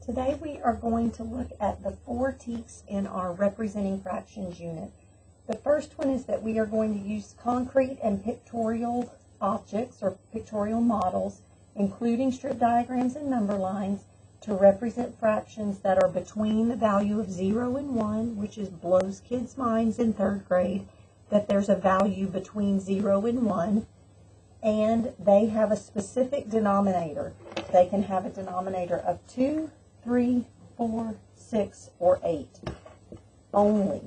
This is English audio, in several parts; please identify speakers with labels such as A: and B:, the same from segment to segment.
A: Today we are going to look at the 4 teaks in our representing fractions unit. The first one is that we are going to use concrete and pictorial objects or pictorial models, including strip diagrams and number lines, to represent fractions that are between the value of 0 and 1, which blows kids' minds in 3rd grade, that there's a value between 0 and 1, and they have a specific denominator. They can have a denominator of 2, 3, 4, 6, or 8 only.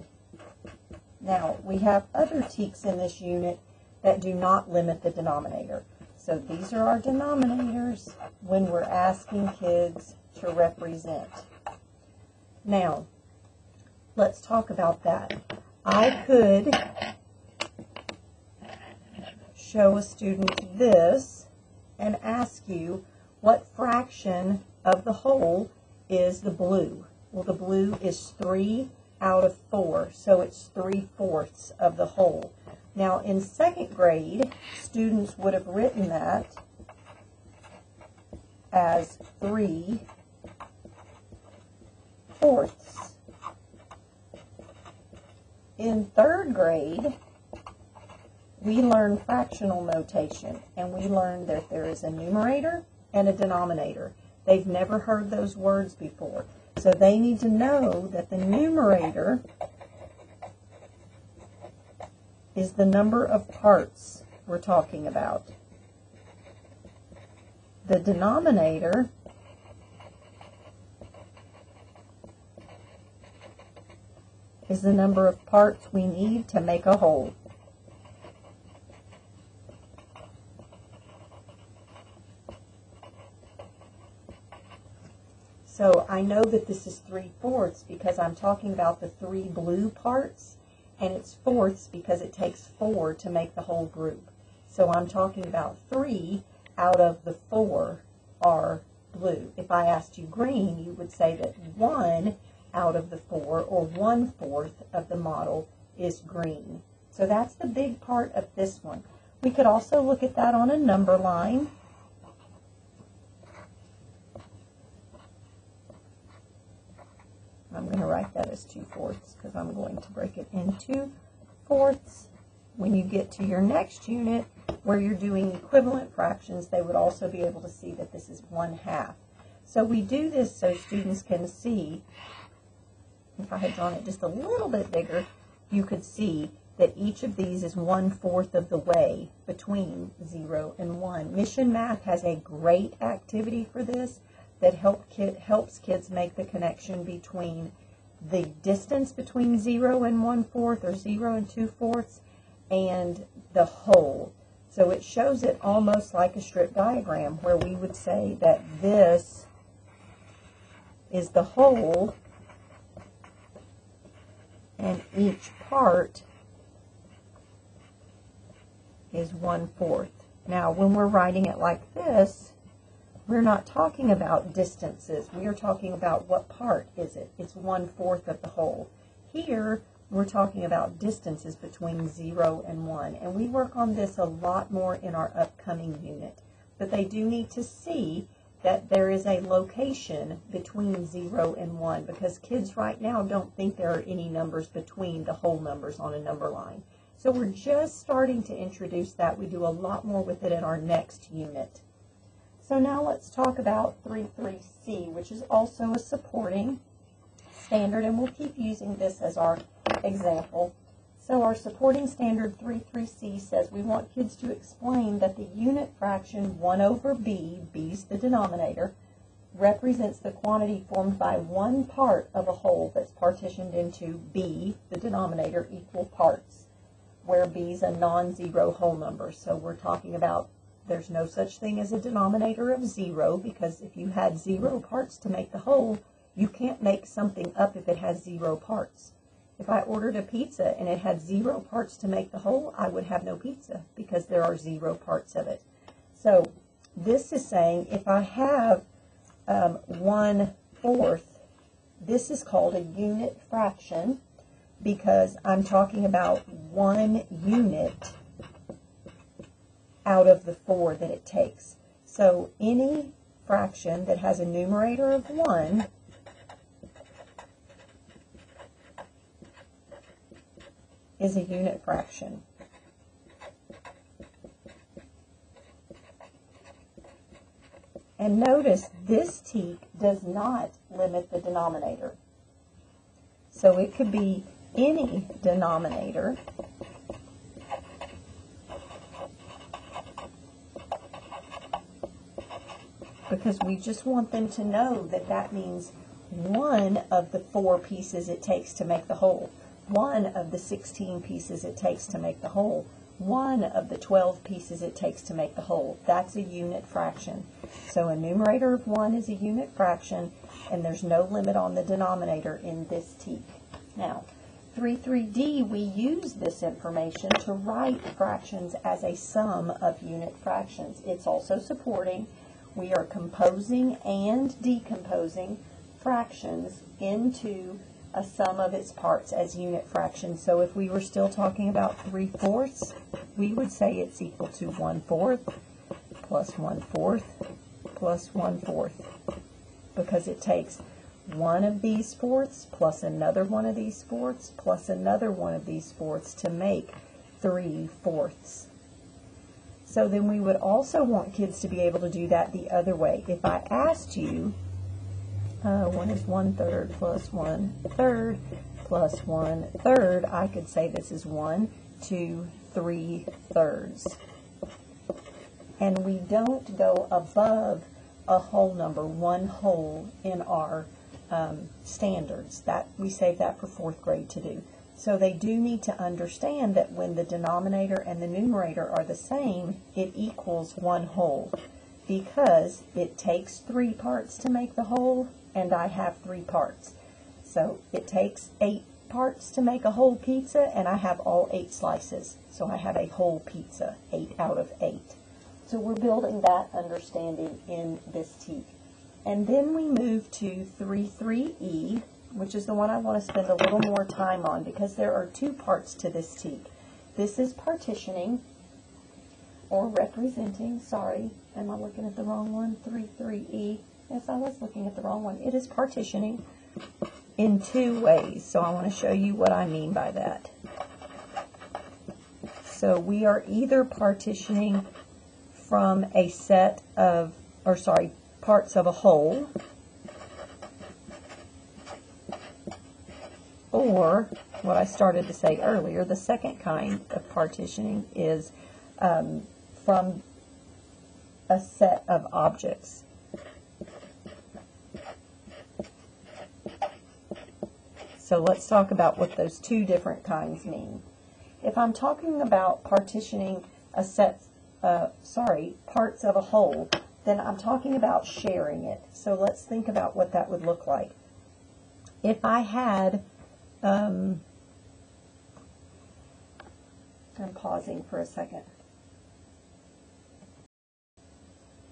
A: Now, we have other teaks in this unit that do not limit the denominator. So these are our denominators when we're asking kids to represent. Now, let's talk about that. I could show a student this and ask you what fraction of the whole is the blue. Well, the blue is 3 out of 4, so it's 3/4 of the whole. Now, in 2nd grade, students would have written that as 3/4. In 3rd grade, we learn fractional notation, and we learned that there is a numerator and a denominator. They've never heard those words before. So they need to know that the numerator is the number of parts we're talking about. The denominator is the number of parts we need to make a whole. So I know that this is 3/4 because I'm talking about the 3 blue parts, and it's fourths because it takes 4 to make the whole group. So I'm talking about 3 out of the 4 are blue. If I asked you green, you would say that 1 out of the 4, or 1/4 of the model, is green. So that's the big part of this one. We could also look at that on a number line. I'm going to write that as 2/4 because I'm going to break it into 4ths. When you get to your next unit where you're doing equivalent fractions, they would also be able to see that this is 1/2. So we do this so students can see. If I had drawn it just a little bit bigger, you could see that each of these is 1/4 of the way between 0 and 1. Mission Math has a great activity for this that helps kids make the connection between the distance between 0 and 1/4 or 0 and 2/4 and the whole. So it shows it almost like a strip diagram where we would say that this is the whole and each part is 1/4. Now, when we're writing it like this, we're not talking about distances. We are talking about what part is it. It's 1/4 of the whole. Here, we're talking about distances between 0 and 1. And we work on this a lot more in our upcoming unit. But they do need to see that there is a location between 0 and 1, because kids right now don't think there are any numbers between the whole numbers on a number line. So we're just starting to introduce that. We do a lot more with it in our next unit. So now let's talk about 3.3c, which is also a supporting standard, and we'll keep using this as our example. So our supporting standard 3.3c says we want kids to explain that the unit fraction 1/b, b's the denominator, represents the quantity formed by one part of a whole that's partitioned into b, the denominator, equal parts, where b's a non-zero whole number. So we're talking about there's no such thing as a denominator of 0, because if you had 0 parts to make the whole, you can't make something up if it has 0 parts. If I ordered a pizza and it had 0 parts to make the whole, I would have no pizza because there are 0 parts of it. So this is saying if I have 1/4, this is called a unit fraction because I'm talking about 1 unit out of the 4 that it takes. So any fraction that has a numerator of 1 is a unit fraction. And notice this teak does not limit the denominator. So it could be any denominator because we just want them to know that that means one of the 4 pieces it takes to make the whole, one of the 16 pieces it takes to make the whole, one of the 12 pieces it takes to make the whole. That's a unit fraction. So a numerator of 1 is a unit fraction, and there's no limit on the denominator in this teak. Now, 3.3d, we use this information to write fractions as a sum of unit fractions. It's also supporting. We are composing and decomposing fractions into a sum of its parts as unit fractions. So if we were still talking about 3/4, we would say it's equal to 1/4 plus 1/4 plus 1/4, because it takes one of these fourths plus another one of these fourths plus another one of these fourths to make 3/4. So then we would also want kids to be able to do that the other way. If I asked you, 1 is 1/3 plus 1/3 plus 1/3, I could say this is 1, 2, 3/3. And we don't go above a whole number, 1 whole, in our standards. That we save that for 4th grade to do. So they do need to understand that when the denominator and the numerator are the same, it equals 1 whole, because it takes 3 parts to make the whole, and I have 3 parts. So it takes 8 parts to make a whole pizza, and I have all 8 slices. So I have a whole pizza, 8 out of 8. So we're building that understanding in this teak. And then we move to 3.3e, which is the one I want to spend a little more time on, because there are 2 parts to this teak. This is partitioning, or representing, sorry, am I looking at the wrong one? 3.3e, yes, I was looking at the wrong one. It is partitioning in 2 ways, so I want to show you what I mean by that. So we are either partitioning from a set of, parts of a whole, or what I started to say earlier, the second kind of partitioning is from a set of objects. So let's talk about what those 2 different kinds mean. If I'm talking about partitioning a set, parts of a whole, then I'm talking about sharing it. So let's think about what that would look like. If I had, I'm pausing for a second.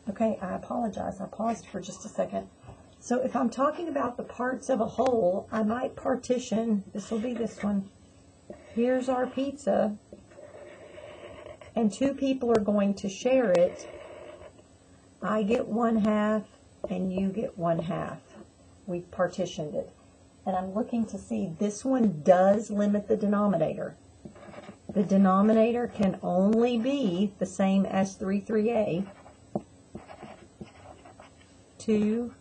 A: Okay, I apologize. I paused for just a second. So if I'm talking about the parts of a whole, I might partition, this will be this one. Here's our pizza, and 2 people are going to share it. I get 1/2 and you get 1/2. We've partitioned it. And I'm looking to see, this one does limit the denominator. The denominator can only be the same as 3.3a. 2,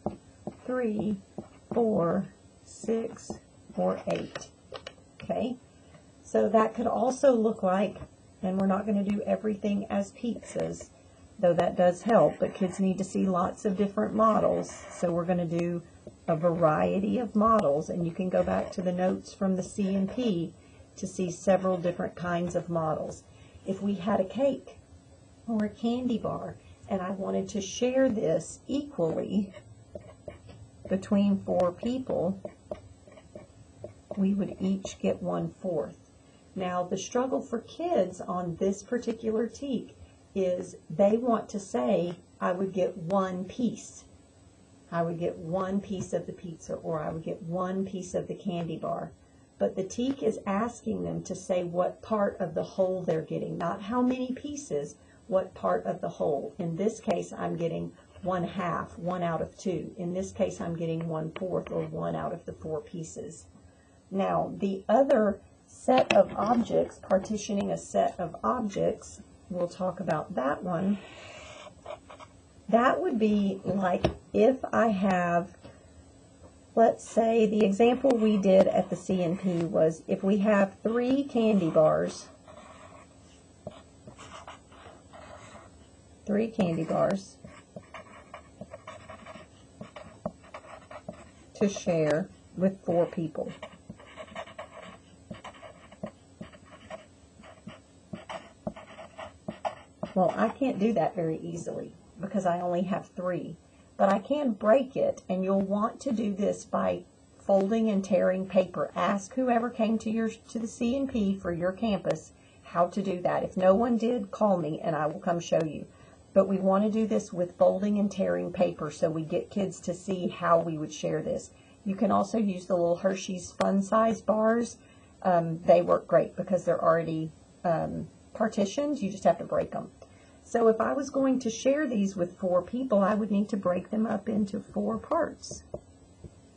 A: 3, 4, 6, or 8. Okay? So that could also look like, and we're not going to do everything as pizzas, though that does help, but kids need to see lots of different models. So we're going to do a variety of models, and you can go back to the notes from the C&P to see several different kinds of models. If we had a cake or a candy bar, and I wanted to share this equally between 4 people, we would each get 1/4. Now, the struggle for kids on this particular teak is they want to say, I would get 1 piece. I would get 1 piece of the pizza, or I would get 1 piece of the candy bar. But the teak is asking them to say what part of the whole they're getting, not how many pieces, what part of the whole. In this case, I'm getting 1/2, 1 out of 2. In this case, I'm getting 1/4, or 1 out of the 4 pieces. Now, the other set of objects, partitioning a set of objects, we'll talk about that one. That would be like if I have, let's say the example we did at the C&P was if we have 3 candy bars, 3 candy bars to share with 4 people. Well, I can't do that very easily because I only have 3. But I can break it, and you'll want to do this by folding and tearing paper. Ask whoever came to the C&P for your campus how to do that. If no one did, call me and I will come show you. But we want to do this with folding and tearing paper so we get kids to see how we would share this. You can also use the little Hershey's Fun Size bars. They work great because they're already partitioned. You just have to break them. So if I was going to share these with 4 people, I would need to break them up into 4 parts,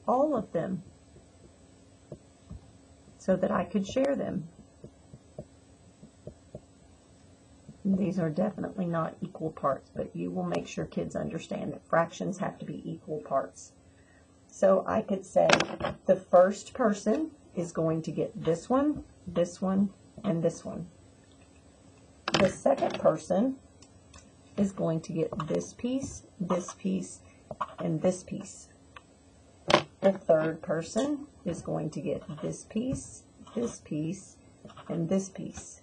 A: all of them, so that I could share them. These are definitely not equal parts, but you will make sure kids understand that fractions have to be equal parts. So I could say the first person is going to get this one, and this one. The second person is going to get this piece, and this piece. The third person is going to get this piece, and this piece.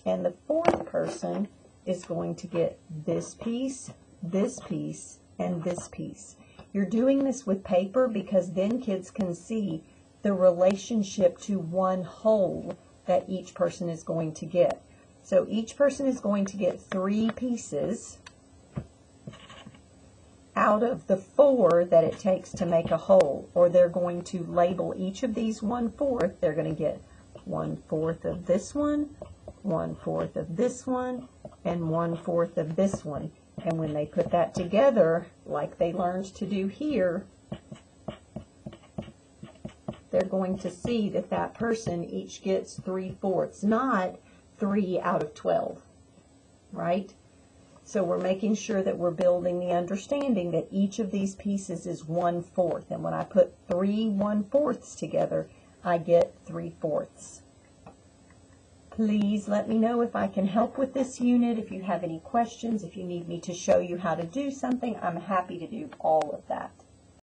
A: And the fourth person is going to get this piece, and this piece. You're doing this with paper because then kids can see the relationship to one whole that each person is going to get. So each person is going to get 3 pieces out of the 4 that it takes to make a whole, or they're going to label each of these 1/4. They're going to get 1/4 of this one, 1/4 of this one, and 1/4 of this one. And when they put that together, like they learned to do here, they're going to see that that person each gets 3/4, not 3 out of 12, right? So we're making sure that we're building the understanding that each of these pieces is 1/4. And when I put 3 1/4s together, I get 3/4. Please let me know if I can help with this unit. If you have any questions, if you need me to show you how to do something, I'm happy to do all of that.